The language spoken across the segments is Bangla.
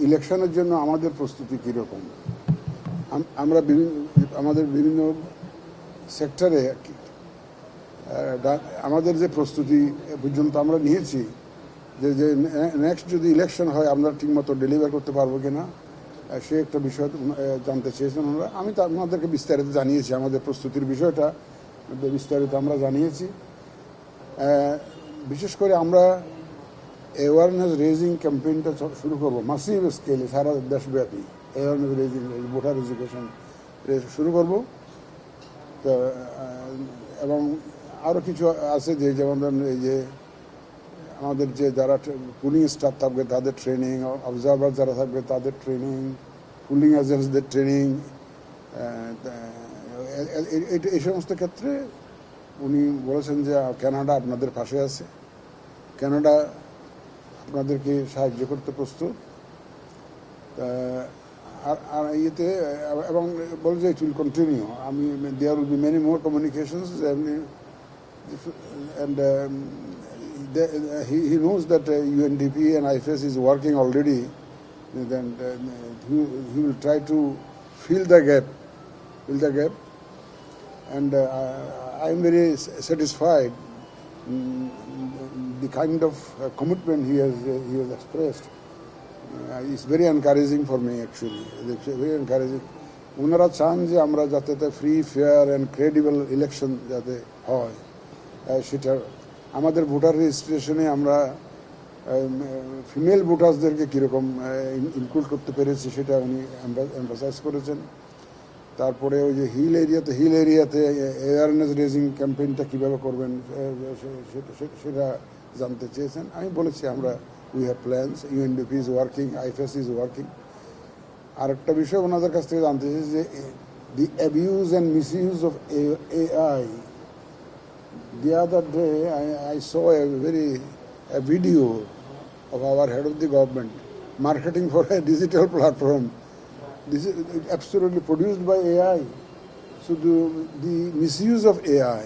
ইলেকশনের জন্য আমাদের প্রস্তুতি কীরকম। আমরা আমাদের বিভিন্ন সেক্টরে আমাদের যে প্রস্তুতি পর্যন্ত আমরা নিয়েছি, যে নেক্সট যদি ইলেকশন হয় আমরা ঠিকমতো ডেলিভার করতে পারবো কিনা, সে একটা বিষয় জানতে চেয়েছেন ওনারা। আমি ওনাদেরকে বিস্তারিত জানিয়েছি, আমাদের প্রস্তুতির বিষয়টা বিস্তারিত আমরা জানিয়েছি। বিশেষ করে আমরা অ্যাওয়ারনেস রেজিং ক্যাম্পেইনটা শুরু করবো মাসিভ স্কেলে, সারা দেশব্যাপী অ্যাওয়ারনেস রেজিং, ভোটার এডুকেশন শুরু করব। তো এবং আরও কিছু আছে যেমন এই যে আমাদের যে যারা পুলিং স্টাফ থাকবে তাদের ট্রেনিং, অবজারভার যারা থাকবে তাদের ট্রেনিং, পুলিং এজেন্টসদের ট্রেনিং, এই সমস্ত ক্ষেত্রে উনি বলেছেন যে কানাডা আপনাদের পাশে আছে, কানাডা আপনাদেরকে সাহায্য করতে প্রস্তুত। আর ইয়েতে এবং বলে যে it will continue. There will be many more communications and he knows that UNDP and IFS is working already. Then he will try to fill the gap, and I am very satisfied the kind of commitment he has expressed. It's very encouraging for me actually. It's very encouraging. ওনারা চান যে আমরা যাতে free, fair and credible election যাতে হয়, সেটা আমাদের ভোটার রেজিস্ট্রেশনে আমরা ফিমেল ভোটার্সদেরকে কীরকম ইনক্লুড করতে পেরেছি সেটা উনি এমফাসাইজ করেছেন। তারপরে ওই যে হিল এরিয়াতে অ্যাওয়ারনেস রেজিং ক্যাম্পেইনটা কীভাবে করবেন সেটা জানতে চেয়েছেন। আমি বলেছি আমরা we have plans, UNDP is working, IFS is working. আর একটা বিষয় ওনাদের কাছ থেকে জানতে চেয়েছি যে the abuse and misuse of AI. The other day I saw a video of our head of the government marketing for a digital platform. This is absolutely produced by AI. So the misuse of AI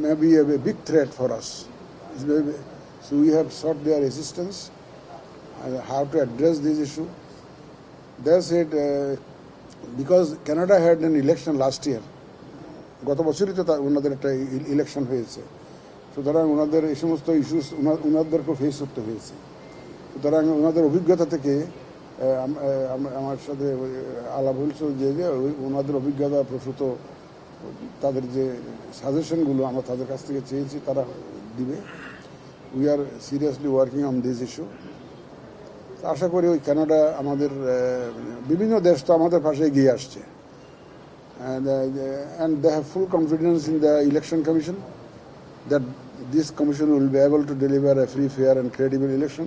may be a big threat for us. So we have sought their assistance on how to address this issue. They said because Canada had an election last year, গত বছরই তো ওনাদের একটা ইলেকশন হয়েছে, সুতরাং ওনাদের এই সমস্ত ইস্যুস ওনাদেরকেও ফেস করতে হয়েছে। সুতরাং ওনাদের অভিজ্ঞতা থেকে আমার সাথে আলাপ হয়েছিল যে ওনাদের অভিজ্ঞতা প্রসূত তাদের যে সাজেশনগুলো আমরা তাদের কাছ থেকে চেয়েছি তারা দিবে। We are seriously working on this issue. আশা করি ওই কানাডা আমাদের বিভিন্ন দেশ তো আমাদের পাশে এগিয়ে আসছে, and they have full confidence in the election commission that this commission will be able to deliver a free, fair and credible election.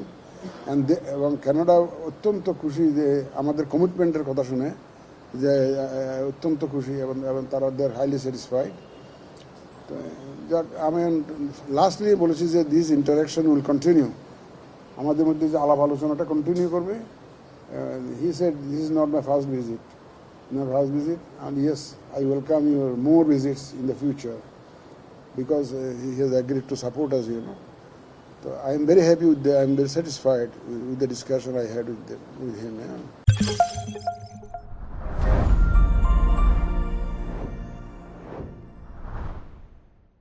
And এবং কানাডা অত্যন্ত খুশি যে আমাদের কমিটমেন্টের কথা শুনে, যে অত্যন্ত খুশি এবং তারা দে আর হাইলি স্যাটিসফাইড। আমি লাস্টলি বলেছি যে দিস ইন্টারাকশন উইল কন্টিনিউ, আমাদের মধ্যে যে আলাপ আলোচনাটা কন্টিনিউ করবে। He said this is not my first visit, and yes, I welcome your more visits in the future because he has agreed to support us, So I am very happy with I am very satisfied with the discussion I had with him.